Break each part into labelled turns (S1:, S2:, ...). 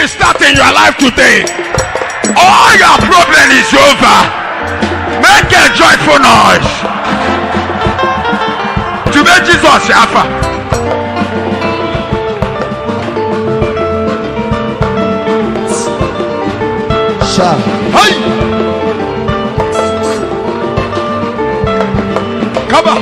S1: will start in your life today. All your problem is over. Make a joyful noise. To make Jesus Alpha. Hey! Come on.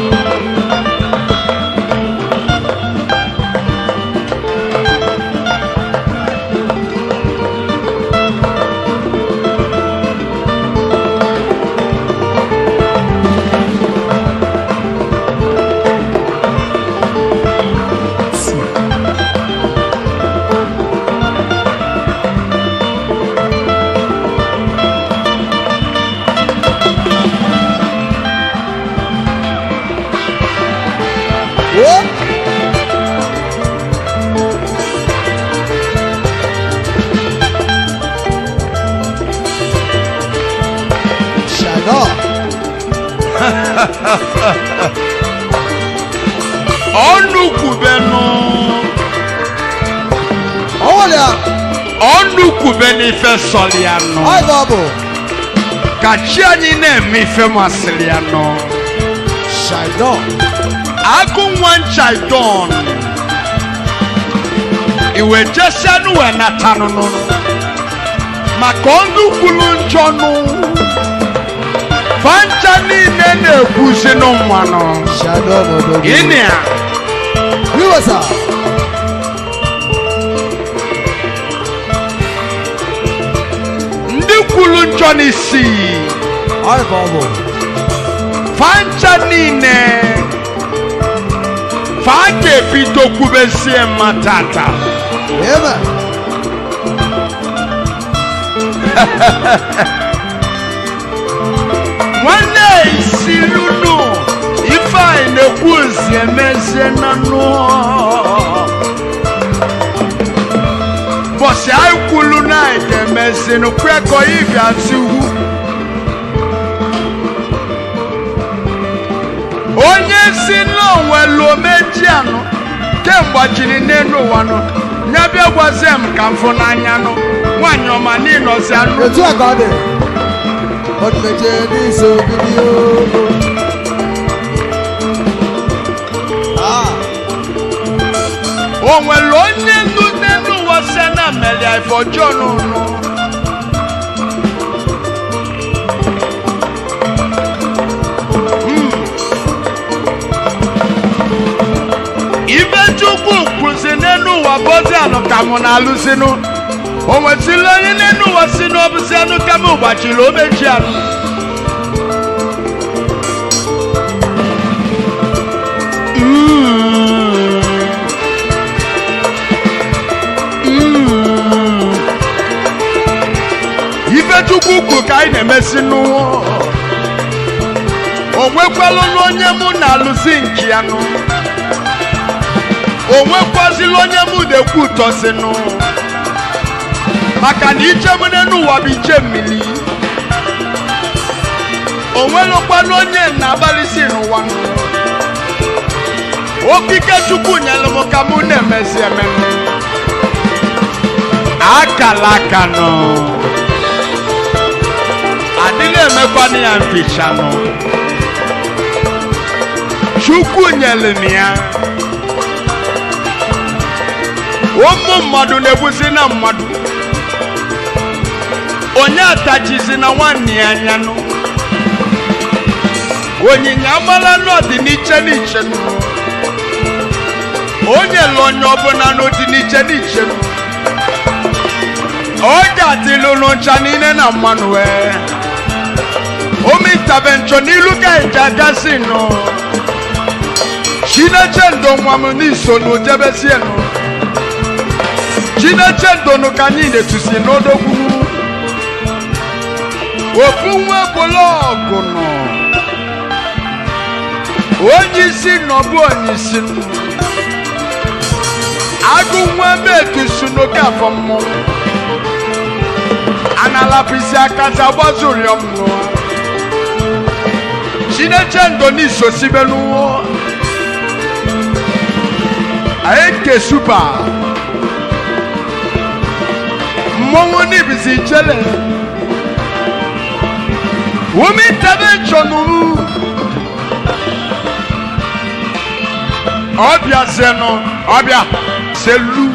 S2: Soliano.
S3: Ai babo.
S2: Kachiani ne mi fema Soliano.
S3: Shaidon.
S2: Agun one Shaidon. Iwe jesanu we natano no. Makondu kulunchonu. Fanchani nene buzino mwano.
S3: Shaidon.
S2: Inia.
S3: Wiwasa.
S2: Kulunchoni si.
S3: Ai babo.
S2: Fanchanine. Fake pito kubesie matata.
S3: Amen.
S2: Wane isilunu. Ifa ine kuzi emeze nano. Bosi aikulu na edemeze no kweko ivi atiwu. Onye si no welo meji ano kemgba jiri nenu wano nyabia gwazem kamfo n'anya no nwanyoma ni nozi anu.
S3: Etu akade. Odmeje ni so video.
S2: Onwelo onye ndu nenu wasena meli aifojo no. Chukwu kwuzi n'enu wa bozi anu kamu na alusinu. Onwetili onye n'enu wa sinu obuzi anu kamu ubachili omeji anu. Ife Chukwu kwu ka anyị na-emesi n'ụwa. Onwekwelu n'onye mụ na alusi nki anu. Onwe kwazili onye mu dekwu tosinu. Maka na iche mu n'enu wa bụ iche mmili. Onwe lokwanụ onye na-abalisi n'ụwa. Okike Chukwu nyelu m ka mụ na-emezi ememe. Akala aka nọ. Adịghị emekwanụ ya mficha nọ. Chukwu nyelu m ya. Ụmụ mmadụ na-ebuzi na mmadụ. Onye atachizi na nwanne ya anya nụ. Onyinye amala n'ọdị n'iche n'iche nụ. Onye lụ onye ọbụla n'ọdị n'iche n'iche nụ. Oge adịlụ n'ụcha niile na mmanụ wee. Omitabe nchọ n'ilu ka eji agasi nụ. Chineche ndo nwa m n'iso n'ojebezie nụ. Chineche ndonu ka anyị na-etusi n'odogwu. Ofu nwa bụlọgụ nọ. Onye isi nọbụ onye isi. Agụ nwa metusu n'oge afọ mmụọ. Analapisi akaza gbazuri ọmụ. Chineche ndonu iso sibe n'ụwa. Eke super. mmọnwụ n'ibisi chele umi intervention ọbịa zeno ọbịa selu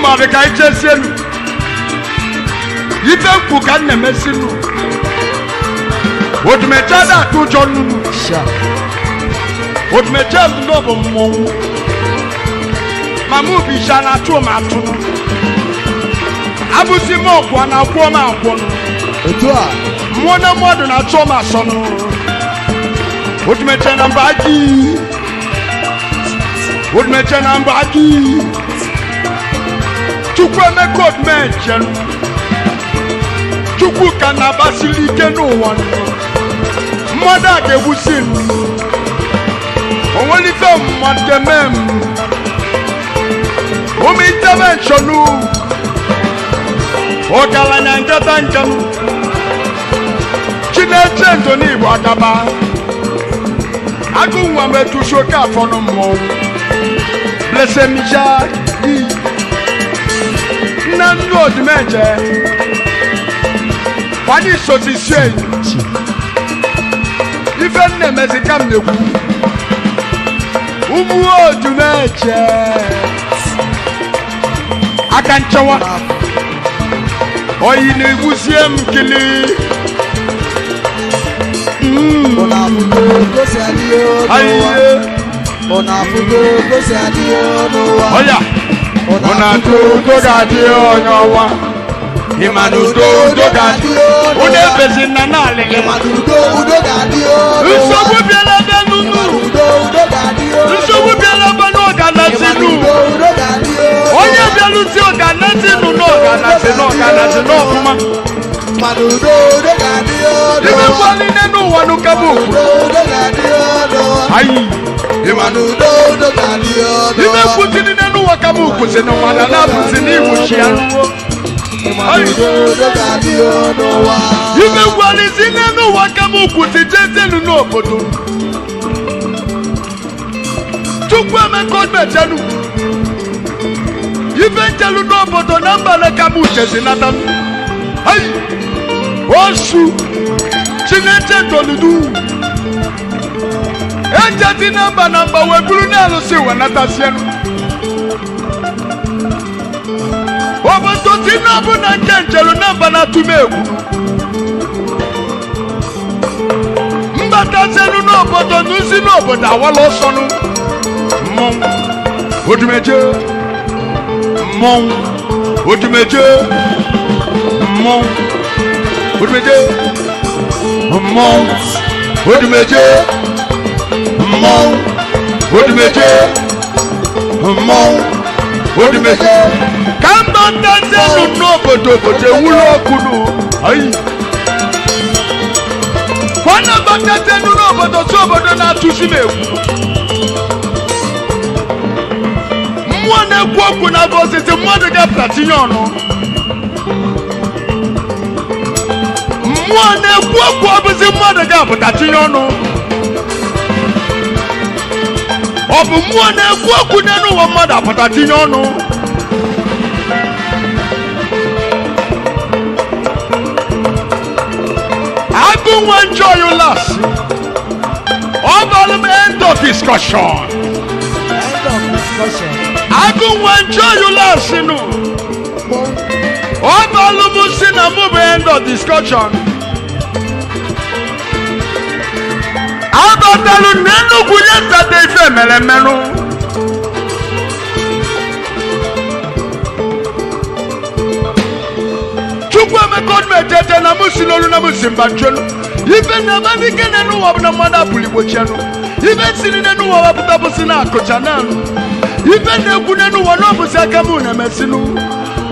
S2: mmadụ ka anyị chesielu ife mkpu ka nna emesilu odumecha da atụ ụjọ nnụnụ odumecha nnụnụ bụ mmọnwụ ma mụ bụ isha na-atụ m atụnụ abụzi m ọgwụ na akwụọ m akwụnụ mmụọ na mmadụ na-achọ m asọnụ odumecha na mba gị odumecha na mba gị Chukwu emeka odumecha Chukwu ka na-abasili ike n'ụwa mmadụ a ga-egbusi onwere ife mmadụ ga-eme ụmụ intervention ọgaranya nkata njem Chineche ndụ n'Igbo agaba agụ nwa metusi oke afọ n'mmọnwụ Blessed Micha nna nnu odumeje kwani sosisi ife nne mezika m nekwu ụmụ odumeje aka nchewa oyi na-egbusie m kili oya Unadudo gadi onyowa Imanudo udo gadi Unebezi nanale
S3: Udo gadi
S2: Nsobu biela benunu Nsobu biela banu oganazinu Onye bialusi oganazinu no oganazinu okuma
S3: Manudo gadi
S2: Ibe kwali nenu wanu kabuku Ayi
S3: Imanudo gadi
S2: Ibe kutini nenu wakabuku Zeno madana buzini mushianu Ibe kwali zinenu wakabuku Tijezenu no bodo Chukwu emeka odumeje Ibe njelu no bodo Nambale kabuche zinatanu Ayi Osu Chineche toludu Ejeti namba webulu n'elusi wenatasienu Obodo ti nabu na nkenjelu namba na tumegu Mbatazenu n'obodo nuzi n'obodo awala osonu Mmọnwụ Odumeje Mmọnwụ Odumeje Mmọnwụ Odumeje Mmọnwụ Odumeje Mmọnwụ
S1: Odimeje mmọnwụ Odimeje
S2: kamba tazenu n'obodo ewulu ọkụ nụ ayi kwana batazenu n'obodo si obodo na-atụsi m egwu mmụọ na-ekwu okwu na bụ osisi mmadụ ga-apụta tinye ọnụ mmụọ na-ekwu okwu ọbụzi mmadụ ga-apụta tinye ọnụ ọ bụ mmụọ na-ekwu okwu n'elu ụwa mmadụ apụta tinye ọnụ agụ nwa enjoy you last ọ bụrụ m end of discussion agụ nwa enjoy you last nụ ọ bụrụ m si na mụ bụ end of discussion abatalụ n'enugwu ya nsata ife mere mmerụ chukwu emeka ọdụmetete na mụ si n'olu na mụ si mba nchelu ife na ebe ike n'enu ụwa bụ na mmadụ apụrụ igbochianụ ife siri n'enu ụwa wapụta bụsi na akụcha naanụ ife na-ekwu n'enu ụwa na ọbụsi aka mụ na-emesinụ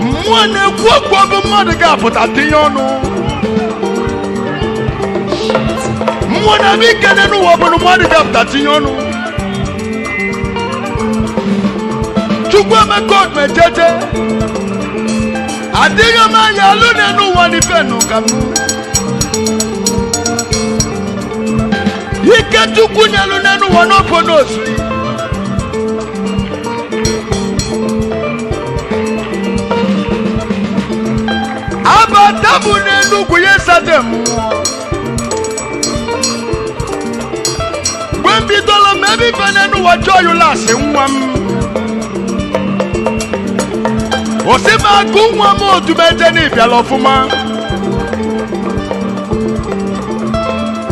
S2: mmụọ na-ekwu okwu ọbụ mmadụ ga-apụta tinye ọnụ mmụọ na-ebe ike n'enu ụwa bụ na mmadụ ga-apụta tinye ọnụ chukwu emeka ọdụmetete adịghị m anya alụ n'enu ụwa n'ife n'ụka m ike chukwu nyelu n'enu ụwa n'ofe n'osu abata bụ n'enugwu ya esade mmụọ mgbe m bidoro m ebe ife n'enu ụwa joyulasị nwa m osi m agụ nwa m odumeje n'ịbịala ọfụma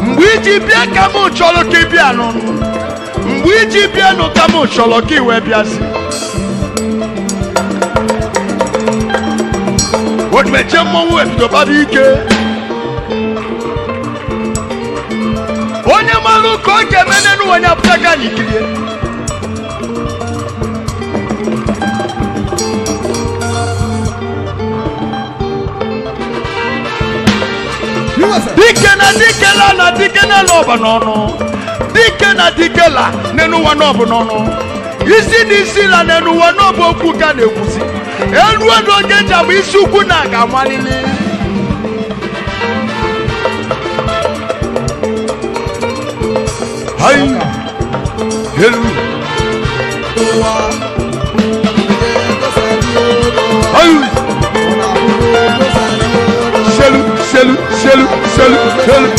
S2: mgbe iji bịa ka m chọrọ ka ị bịa nụ mgbe iji bịa nụ ka m chọrọ ka ị wee bịazi odumeje mmọnwụ ebido baba ike onye malụ ka ọ ga-eme n'enu onye apụta ga anyị kirie dike na dikela na dikela ọba n'ọnụ dike na dikela n'enu ụwa n'ọbụ n'ọnụ isi na isi la n'enu ụwa n'ọbụ okwu ka na-ekwuzi elu elu oge ji abụ isi ukwu na aga amalili hayi elu hayi selu selu selu selu selu